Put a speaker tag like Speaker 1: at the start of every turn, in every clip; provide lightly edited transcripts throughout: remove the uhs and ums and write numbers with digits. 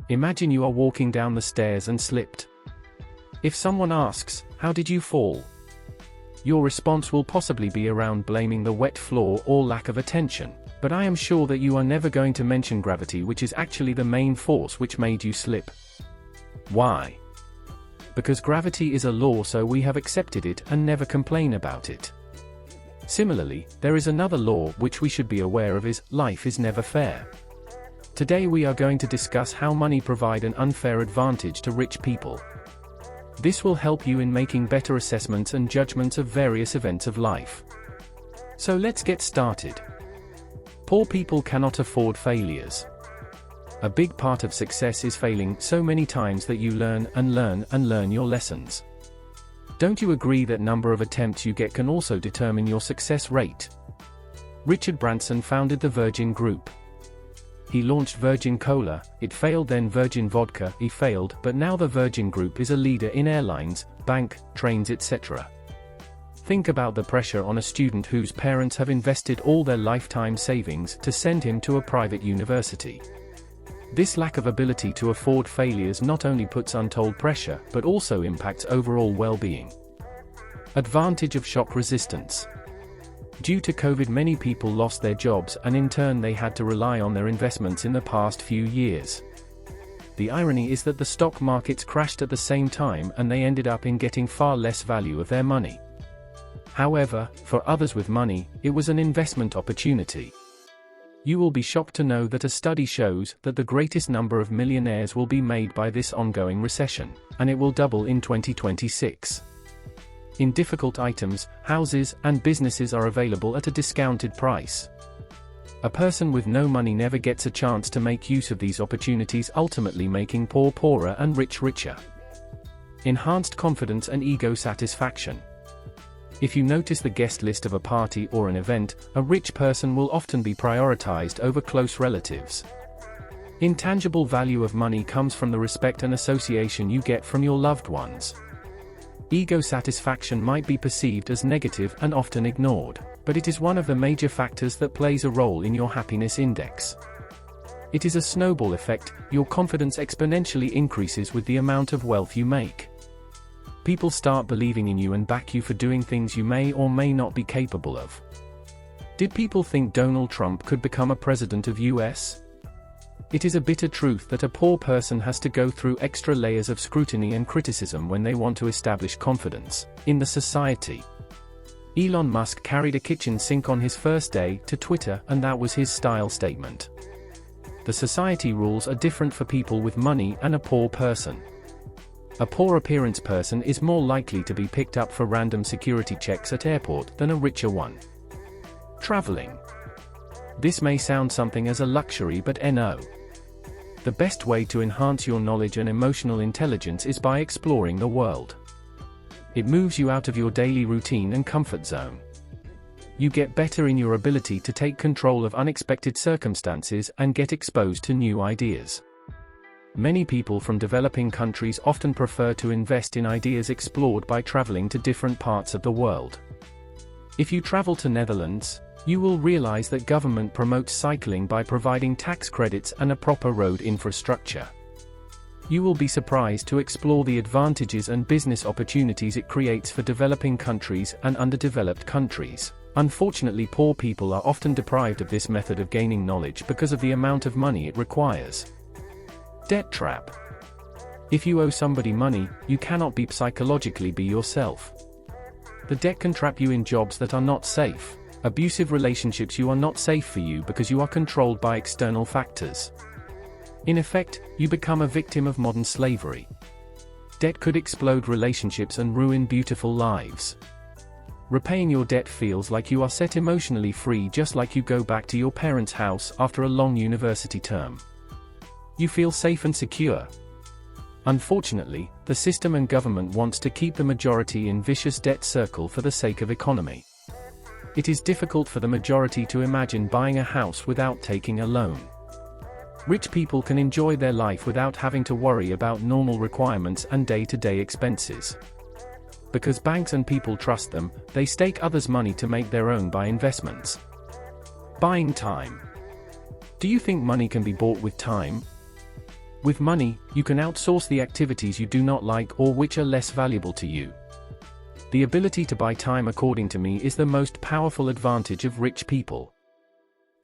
Speaker 1: Imagine you are walking down the stairs and slipped. If someone asks, "How did you fall?" your response will possibly be around blaming the wet floor or lack of attention, but I am sure that you are never going to mention gravity, which is actually the main force which made you slip. Why? Because gravity is a law, so we have accepted it and never complain about it. Similarly, there is another law which we should be aware of is, life is never fair. Today we are going to discuss how money provides an unfair advantage to rich people. This will help you in making better assessments and judgments of various events of life. So let's get started. Poor people cannot afford failures. A big part of success is failing so many times that you learn and learn and learn your lessons. Don't you agree that number of attempts you get can also determine your success rate? Richard Branson founded the Virgin Group. He launched Virgin Cola, it failed, then Virgin Vodka, it failed, but now the Virgin Group is a leader in airlines, bank, trains, etc. Think about the pressure on a student whose parents have invested all their lifetime savings to send him to a private university. This lack of ability to afford failures not only puts untold pressure, but also impacts overall well-being. Advantage of shock resistance. Due to COVID, many people lost their jobs and in turn they had to rely on their investments in the past few years. The irony is that the stock markets crashed at the same time and they ended up in getting far less value of their money. However, for others with money, it was an investment opportunity. You will be shocked to know that a study shows that the greatest number of millionaires will be made by this ongoing recession, and it will double in 2026. In difficult items, houses and businesses are available at a discounted price. A person with no money never gets a chance to make use of these opportunities, ultimately making poor poorer and rich richer. Enhanced confidence and ego satisfaction. If you notice the guest list of a party or an event, a rich person will often be prioritized over close relatives. Intangible value of money comes from the respect and association you get from your loved ones. Ego satisfaction might be perceived as negative and often ignored, but it is one of the major factors that plays a role in your happiness index. It is a snowball effect, your confidence exponentially increases with the amount of wealth you make. People start believing in you and back you for doing things you may or may not be capable of. Did people think Donald Trump could become a president of US? It is a bitter truth that a poor person has to go through extra layers of scrutiny and criticism when they want to establish confidence in the society. Elon Musk carried a kitchen sink on his first day to Twitter, and that was his style statement. The society rules are different for people with money and a poor person. A poor appearance person is more likely to be picked up for random security checks at airport than a richer one. Traveling. This may sound something as a luxury, but no. The best way to enhance your knowledge and emotional intelligence is by exploring the world. It moves you out of your daily routine and comfort zone. You get better in your ability to take control of unexpected circumstances and get exposed to new ideas. Many people from developing countries often prefer to invest in ideas explored by traveling to different parts of the world. If you travel to Netherlands, you will realize that government promotes cycling by providing tax credits and a proper road infrastructure. You will be surprised to explore the advantages and business opportunities it creates for developing countries and underdeveloped countries. Unfortunately, poor people are often deprived of this method of gaining knowledge because of the amount of money it requires. Debt trap. If you owe somebody money, you cannot psychologically be yourself. The debt can trap you in jobs that are not safe. Abusive relationships. You are not safe for you because you are controlled by external factors. In effect, you become a victim of modern slavery. Debt could explode relationships and ruin beautiful lives. Repaying your debt feels like you are set emotionally free, just like you go back to your parents' house after a long university term. You feel safe and secure. Unfortunately, the system and government wants to keep the majority in vicious debt circle for the sake of economy. It is difficult for the majority to imagine buying a house without taking a loan. Rich people can enjoy their life without having to worry about normal requirements and day-to-day expenses. Because banks and people trust them, they stake others' money to make their own by investments. Buying time. Do you think money can be bought with time? With money, you can outsource the activities you do not like or which are less valuable to you. The ability to buy time, according to me, is the most powerful advantage of rich people.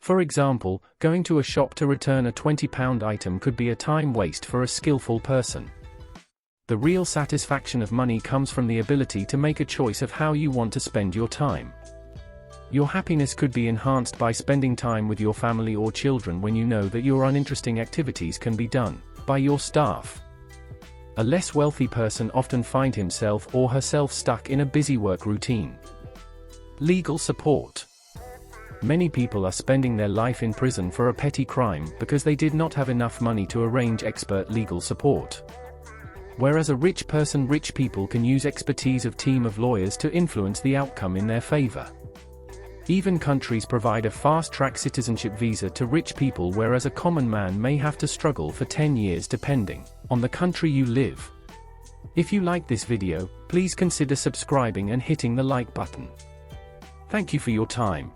Speaker 1: For example, going to a shop to return a £20 item could be a time waste for a skillful person. The real satisfaction of money comes from the ability to make a choice of how you want to spend your time. Your happiness could be enhanced by spending time with your family or children when you know that your uninteresting activities can be done by your staff. A less wealthy person often finds himself or herself stuck in a busy work routine. Legal support. Many people are spending their life in prison for a petty crime because they did not have enough money to arrange expert legal support. Whereas rich people can use expertise of team of lawyers to influence the outcome in their favor. Even countries provide a fast-track citizenship visa to rich people, whereas a common man may have to struggle for 10 years depending on the country you live. If you like this video, please consider subscribing and hitting the like button. Thank you for your time.